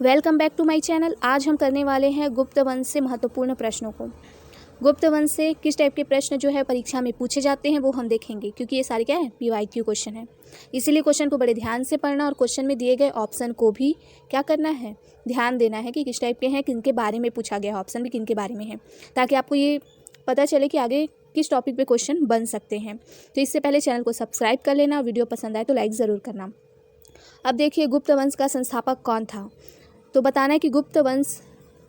Welcome back to my channel. आज हम करने वाले हैं गुप्त वंश से महत्वपूर्ण प्रश्नों को। गुप्त वंश से किस टाइप के प्रश्न जो है परीक्षा में पूछे जाते हैं वो हम देखेंगे, क्योंकि ये सारे क्या है पीवाईक्यू क्वेश्चन है। इसीलिए क्वेश्चन को बड़े ध्यान से पढ़ना और क्वेश्चन में दिए गए ऑप्शन को भी क्या करना है, ध्यान देना है कि किस टाइप के हैं, किनके बारे में पूछा गया, ऑप्शन भी किनके बारे में है, ताकि आपको ये पता चले कि आगे किस टॉपिक पे क्वेश्चन बन सकते हैं। तो इससे पहले चैनल को सब्सक्राइब कर लेना और वीडियो पसंद आए तो लाइक ज़रूर करना। अब देखिए, गुप्त वंश का संस्थापक कौन था। तो बताना है कि गुप्त वंश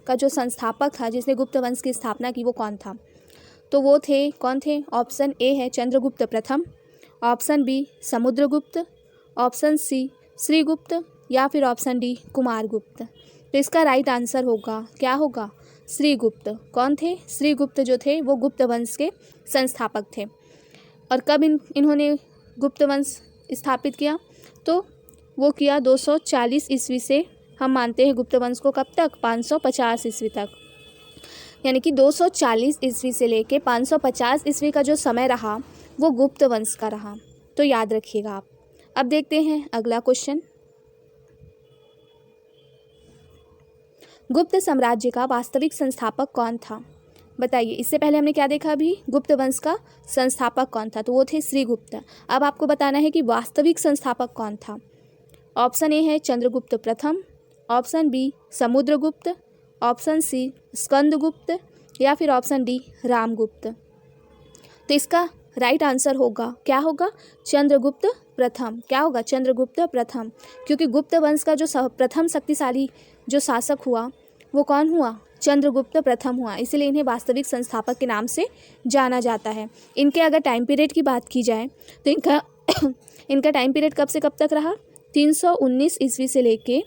का जो संस्थापक था, जिसने गुप्त वंश की स्थापना की, वो कौन था। तो वो थे, कौन थे। ऑप्शन ए है चंद्रगुप्त प्रथम, option B Samudragupta, option C Srigupta या फिर ऑप्शन डी कुमारगुप्त। तो इसका राइट आंसर होगा, क्या होगा, श्रीगुप्त। कौन थे, श्रीगुप्त जो थे वो गुप्त वंश के संस्थापक थे। और कब इन्होंने गुप्त वंश स्थापित किया, तो वो किया 240 ईस्वी से। हम मानते हैं गुप्त वंश को कब तक, 550 ईस्वी तक। यानी कि 240 ईस्वी से लेके 550 ईस्वी का जो समय रहा वो गुप्त वंश का रहा। तो याद रखिएगा आप। अब देखते हैं अगला क्वेश्चन। गुप्त साम्राज्य का वास्तविक संस्थापक कौन था। बताइए, इससे पहले हमने क्या देखा, अभी गुप्त वंश का संस्थापक कौन था, तो वो थे श्रीगुप्त। अब आपको बताना है कि वास्तविक संस्थापक कौन था। ऑप्शन ए है चंद्रगुप्त प्रथम, option B Samudragupta, option C Skandagupta या फिर ऑप्शन डी रामगुप्त। तो इसका राइट आंसर होगा, क्या होगा, चंद्रगुप्त प्रथम। क्या होगा, चंद्रगुप्त प्रथम। क्योंकि गुप्त वंश का जो प्रथम शक्तिशाली जो शासक हुआ वो कौन हुआ, चंद्रगुप्त प्रथम हुआ। इसीलिए इन्हें वास्तविक संस्थापक के नाम से जाना जाता है। इनके अगर टाइम पीरियड की बात की जाए तो इनका टाइम पीरियड कब से कब तक रहा, 319 ईस्वी से लेके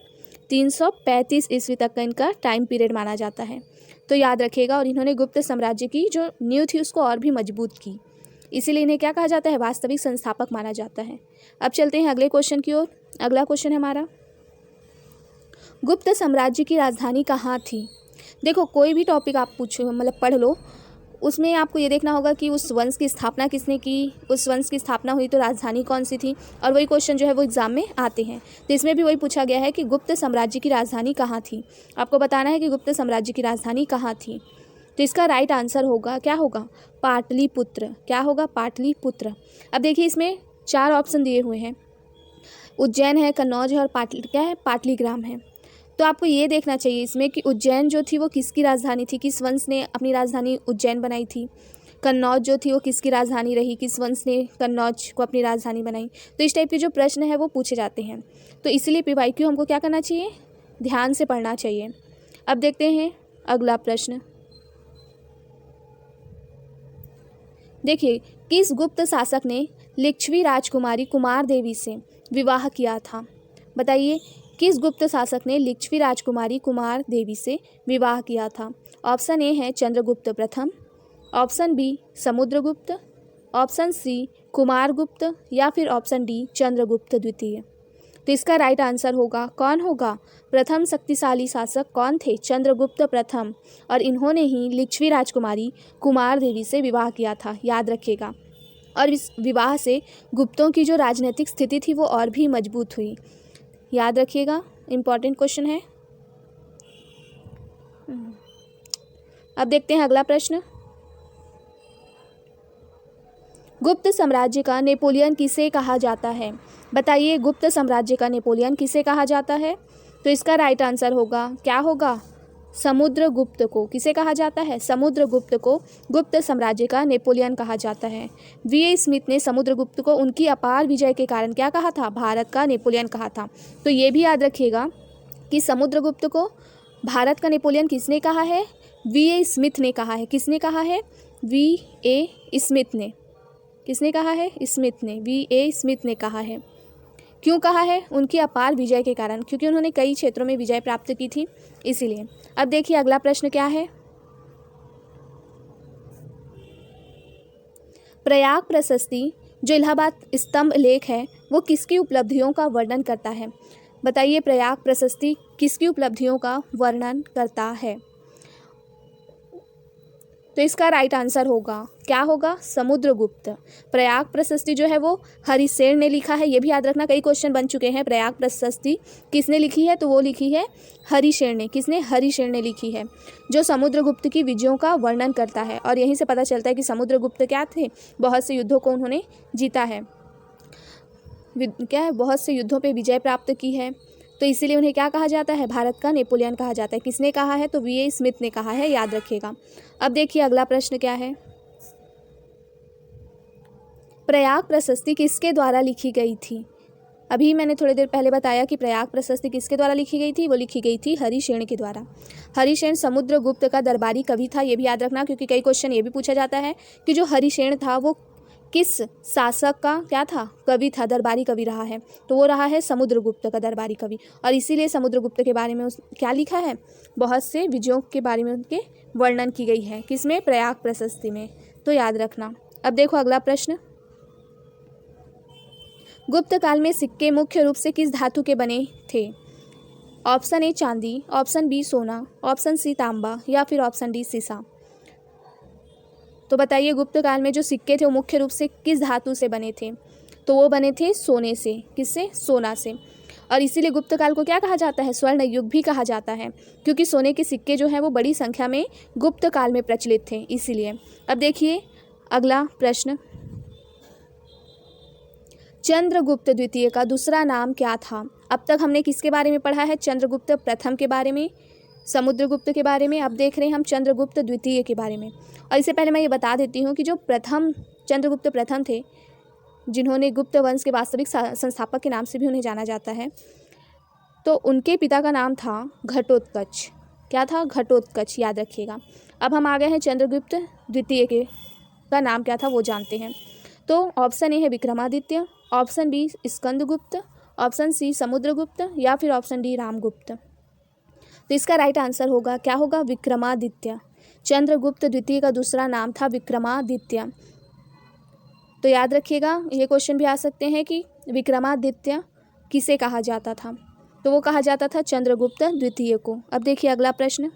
335 ईस्वी तक का इनका टाइम पीरियड माना जाता है। तो याद रखिएगा। और इन्होंने गुप्त साम्राज्य की जो नींव थी उसको और भी मजबूत की, इसीलिए इन्हें क्या कहा जाता है, वास्तविक संस्थापक माना जाता है। अब चलते हैं अगले क्वेश्चन की ओर। अगला क्वेश्चन है हमारा, गुप्त साम्राज्य की राजधानी कहाँ थी। देखो, कोई भी टॉपिक आप पूछो, मतलब पढ़ लो, उसमें आपको ये देखना होगा कि उस वंश की स्थापना किसने की, उस वंश की स्थापना हुई तो राजधानी कौन सी थी। और वही क्वेश्चन जो है वो एग्जाम में आते हैं। तो इसमें भी वही पूछा गया है कि गुप्त साम्राज्य की राजधानी कहाँ थी। आपको बताना है कि गुप्त साम्राज्य की राजधानी कहाँ थी। तो इसका राइट आंसर होगा, क्या होगा, पाटलिपुत्र। क्या होगा, पाटलिपुत्र। अब देखिए, इसमें 4 ऑप्शन दिए हुए हैं। उज्जैन है, कन्नौज है और क्या है, पाटलीग्राम है। तो आपको ये देखना चाहिए इसमें कि उज्जैन जो थी वो किसकी राजधानी थी, किस वंश ने अपनी राजधानी उज्जैन बनाई थी। कन्नौज जो थी वो किसकी राजधानी रही, किस वंश ने कन्नौज को अपनी राजधानी बनाई। तो इस टाइप के जो प्रश्न है वो पूछे जाते हैं। तो इसलिए पीवाईक्यू हमको क्या करना चाहिए, ध्यान से पढ़ना चाहिए। अब देखते हैं अगला प्रश्न। देखिए, किस गुप्त शासक ने लिच्छवी राजकुमारी कुमार देवी से विवाह किया था। बताइए, किस गुप्त शासक ने लिच्छवी राजकुमारी कुमार देवी से विवाह किया था। ऑप्शन ए है चंद्रगुप्त प्रथम, option B Samudragupta, option C Kumaragupta या फिर ऑप्शन डी चंद्रगुप्त द्वितीय। तो इसका राइट आंसर होगा, कौन होगा, प्रथम शक्तिशाली शासक कौन थे, चंद्रगुप्त प्रथम। और इन्होंने ही लिच्छवी राजकुमारी कुमार देवी से विवाह किया था, याद रखिएगा। और इस विवाह से गुप्तों की जो राजनीतिक स्थिति थी वो और भी मजबूत हुई, याद रखिएगा। इम्पॉर्टेंट क्वेश्चन है। अब देखते हैं अगला प्रश्न। गुप्त साम्राज्य का नेपोलियन किसे कहा जाता है। बताइए, गुप्त साम्राज्य का नेपोलियन किसे कहा जाता है। तो इसका राइट आंसर होगा, क्या होगा, समुद्रगुप्त को। किसे कहा जाता है, समुद्रगुप्त को गुप्त साम्राज्य का नेपोलियन कहा जाता है। वी स्मिथ ने समुद्रगुप्त को उनकी अपार विजय के कारण क्या कहा था, भारत का नेपोलियन कहा था। तो ये भी याद रखिएगा कि समुद्रगुप्त को भारत का नेपोलियन किसने कहा है, वी स्मिथ ने कहा है। किसने कहा है, वी स्मिथ ने। किसने कहा है, स्मिथ ने, वी स्मिथ ने कहा है। क्यों कहा है, उनकी अपार विजय के कारण, क्योंकि उन्होंने कई क्षेत्रों में विजय प्राप्त की थी, इसीलिए। अब देखिए अगला प्रश्न क्या है। प्रयाग प्रशस्ति जो इलाहाबाद स्तंभ लेख है वो किसकी उपलब्धियों का वर्णन करता है। बताइए, प्रयाग प्रशस्ति किसकी उपलब्धियों का वर्णन करता है। तो इसका राइट आंसर होगा, क्या होगा, समुद्रगुप्त। प्रयाग प्रशस्ति जो है वो हरिसेन ने लिखा है, ये भी याद रखना, कई क्वेश्चन बन चुके हैं। प्रयाग प्रशस्ति किसने लिखी है, तो वो लिखी है हरिसेन ने। किसने, हरिसेन ने लिखी है, जो समुद्रगुप्त की विजयों का वर्णन करता है। और यहीं से पता चलता है कि समुद्रगुप्त क्या थे, बहुत से युद्धों को उन्होंने जीता है, क्या है, बहुत से युद्धों पे विजय प्राप्त की है। तो इसीलिए उन्हें क्या कहा जाता है, भारत का नेपोलियन कहा जाता है। किसने कहा है, तो वी ए स्मिथ ने कहा है, याद रखिएगा। अब देखिए अगला प्रश्न क्या है, प्रयाग प्रशस्ति किसके द्वारा लिखी गई थी। अभी मैंने थोड़ी देर पहले बताया कि प्रयाग प्रशस्ति किसके द्वारा लिखी गई थी, वो लिखी गई थी हरिसेन के द्वारा। हरिसेन समुद्रगुप्त का दरबारी कवि था, ये भी याद रखना, क्योंकि कई क्वेश्चन ये भी पूछा जाता है कि जो हरिसेन था वो किस शासक का क्या था, कवि था, दरबारी कवि रहा है। तो वो रहा है समुद्रगुप्त का दरबारी कवि। और इसीलिए समुद्रगुप्त के बारे में क्या लिखा है, बहुत से विजयों के बारे में उनके वर्णन की गई है, किसमें, प्रयाग प्रशस्ति में। तो याद रखना। अब देखो अगला प्रश्न, गुप्त काल में सिक्के मुख्य रूप से किस धातु के बने थे। ऑप्शन ए चांदी, ऑप्शन बी सोना, ऑप्शन सी तांबा, या फिर ऑप्शन डी सीसा। तो बताइए गुप्त काल में जो सिक्के थे वो मुख्य रूप से किस धातु से बने थे, तो वो बने थे सोने से। किससे, सोना से। और इसीलिए गुप्त काल को क्या कहा जाता है, स्वर्ण युग भी कहा जाता है, क्योंकि सोने के सिक्के जो हैं वो बड़ी संख्या में गुप्त काल में प्रचलित थे, इसीलिए। अब देखिए अगला प्रश्न, चंद्रगुप्त द्वितीय का दूसरा नाम क्या था। अब तक हमने किसके बारे में पढ़ा है, चंद्रगुप्त प्रथम के बारे में, समुद्रगुप्त के बारे में। अब देख रहे हैं हम चंद्रगुप्त द्वितीय के बारे में। और इससे पहले मैं ये बता देती हूँ कि जो प्रथम चंद्रगुप्त प्रथम थे, जिन्होंने गुप्त वंश के वास्तविक संस्थापक के नाम से भी उन्हें जाना जाता है, तो उनके पिता का नाम था घटोत्कच। क्या था, घटोत्कच, याद रखिएगा। अब हम आ गए हैं चंद्रगुप्त द्वितीय के का नाम क्या था वो जानते हैं। तो ऑप्शन ए है Vikramaditya, option B Skandagupta, option C Samudragupta, या फिर ऑप्शन डी रामगुप्त। तो इसका राइट आंसर होगा, क्या होगा, विक्रमादित्य। चंद्रगुप्त द्वितीय का दूसरा नाम था विक्रमादित्य। तो याद रखिएगा, ये क्वेश्चन भी आ सकते हैं कि विक्रमादित्य किसे कहा जाता था, तो वो कहा जाता था चंद्रगुप्त द्वितीय को। अब देखिए अगला प्रश्न,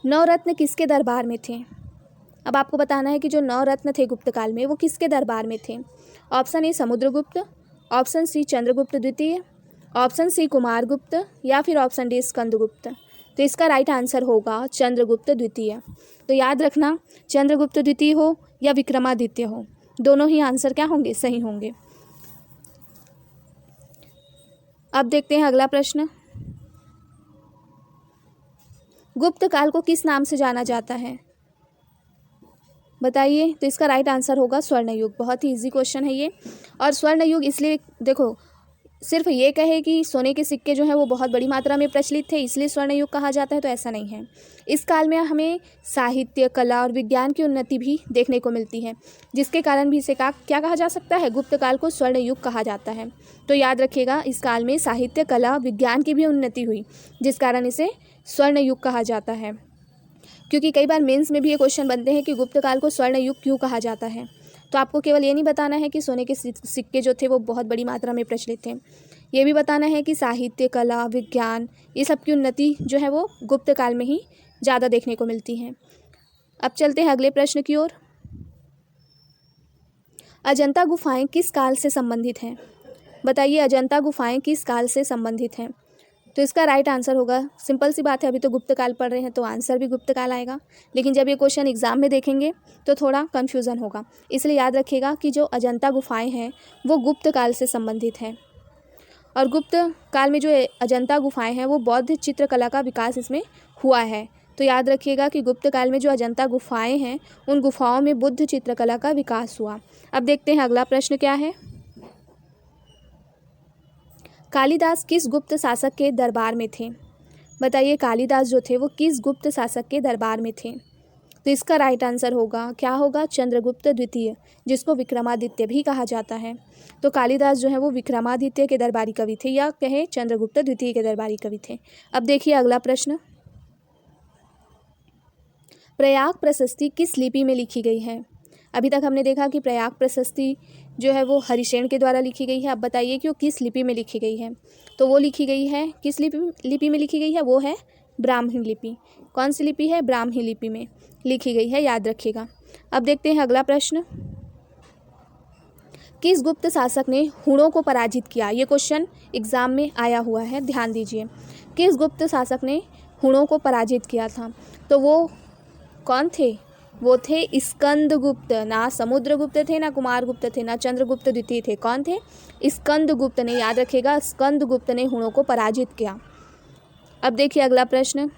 नवरत्न किसके दरबार में थे। अब आपको बताना है कि जो नवरत्न थे गुप्त काल में वो किसके दरबार में थे। Option A Samudragupta, option C Chandragupta द्वितीय, ऑप्शन सी कुमारगुप्त, या फिर ऑप्शन डी स्कंदगुप्त। तो इसका राइट आंसर होगा चंद्रगुप्त द्वितीय। तो याद रखना, चंद्रगुप्त द्वितीय हो या विक्रमादित्य हो, दोनों ही आंसर क्या होंगे, सही होंगे। अब देखते हैं अगला प्रश्न, गुप्त काल को किस नाम से जाना जाता है, बताइए। तो इसका राइट आंसर होगा स्वर्ण युग। बहुत ही इजी क्वेश्चन है ये। और स्वर्ण युग इसलिए, देखो सिर्फ ये कहे कि सोने के सिक्के जो हैं वो बहुत बड़ी मात्रा में प्रचलित थे इसलिए स्वर्ण युग कहा जाता है, तो ऐसा नहीं है। इस काल में हमें साहित्य, कला और विज्ञान की उन्नति भी देखने को मिलती है, जिसके कारण भी इसे क्या कहा जा सकता है, गुप्त काल को स्वर्ण युग कहा जाता है। तो याद रखिएगा, इस काल में साहित्य, कला, विज्ञान की भी उन्नति हुई, जिस कारण इसे स्वर्ण युग कहा जाता है। क्योंकि कई बार मेंस में भी ये क्वेश्चन बनते हैं कि गुप्त काल को स्वर्ण युग क्यों कहा जाता है। तो आपको केवल ये नहीं बताना है कि सोने के सिक्के जो थे वो बहुत बड़ी मात्रा में प्रचलित थे, ये भी बताना है कि साहित्य, कला, विज्ञान, ये सब की उन्नति जो है वो गुप्त काल में ही ज़्यादा देखने को मिलती है। अब चलते हैं अगले प्रश्न की ओर। अजंता गुफाएं किस काल से संबंधित हैं, बताइए। अजंता गुफाएं किस काल से संबंधित हैं। तो इसका राइट आंसर होगा, सिंपल सी बात है, अभी तो गुप्त काल पढ़ रहे हैं तो आंसर भी गुप्त काल आएगा, लेकिन जब ये क्वेश्चन एग्जाम में देखेंगे तो थोड़ा कन्फ्यूज़न होगा। इसलिए याद रखिएगा कि जो अजंता गुफाएं हैं वो गुप्त काल से संबंधित हैं। और गुप्त काल में जो अजंता गुफाएं हैं वो बौद्ध चित्रकला का विकास इसमें हुआ है। तो याद रखिएगा कि गुप्त काल में जो अजंता गुफाएं हैं उन गुफाओं में बुद्ध चित्रकला का विकास हुआ। अब देखते हैं अगला प्रश्न क्या है। कालिदास किस गुप्त शासक के दरबार में थे, बताइए। कालिदास जो थे वो किस गुप्त शासक के दरबार में थे। तो इसका राइट आंसर होगा, क्या होगा, चंद्रगुप्त द्वितीय, जिसको विक्रमादित्य भी कहा जाता है। तो कालिदास जो है वो विक्रमादित्य के दरबारी कवि थे, या कहे चंद्रगुप्त द्वितीय के दरबारी कवि थे। अब देखिए अगला प्रश्न, प्रयाग प्रशस्ति किस लिपि में लिखी गई है। अभी तक हमने देखा कि प्रयाग प्रशस्ति जो है वो हरिसेन के द्वारा लिखी गई है। अब बताइए कि वो किस लिपि में लिखी गई है। तो वो लिखी गई है, किस लिपि में लिखी गई है, वो है ब्राह्मी लिपि। कौन सी लिपि है? ब्राह्मी लिपि में लिखी गई है, याद रखिएगा। अब देखते हैं अगला प्रश्न। किस गुप्त शासक ने हुणों को पराजित किया? ये क्वेश्चन एग्जाम में आया हुआ है, ध्यान दीजिए। किस गुप्त शासक ने हुणों को पराजित किया था? तो वो कौन थे? वो थे स्कंदगुप्त। ना समुद्रगुप्त थे, ना कुमारगुप्त थे, ना चंद्रगुप्त द्वितीय थे। कौन थे? स्कंदगुप्त ने, याद रखिएगा, स्कंदगुप्त ने हुणों को पराजित किया। अब देखिए अगला प्रश्न।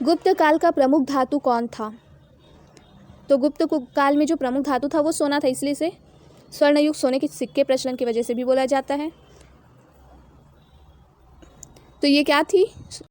गुप्त काल का प्रमुख धातु कौन था? तो गुप्त काल में जो प्रमुख धातु था वो सोना था, इसलिए इसे स्वर्णयुग सोने के सिक्के प्रचलन की वजह से भी बोला जाता है। तो ये क्या थी?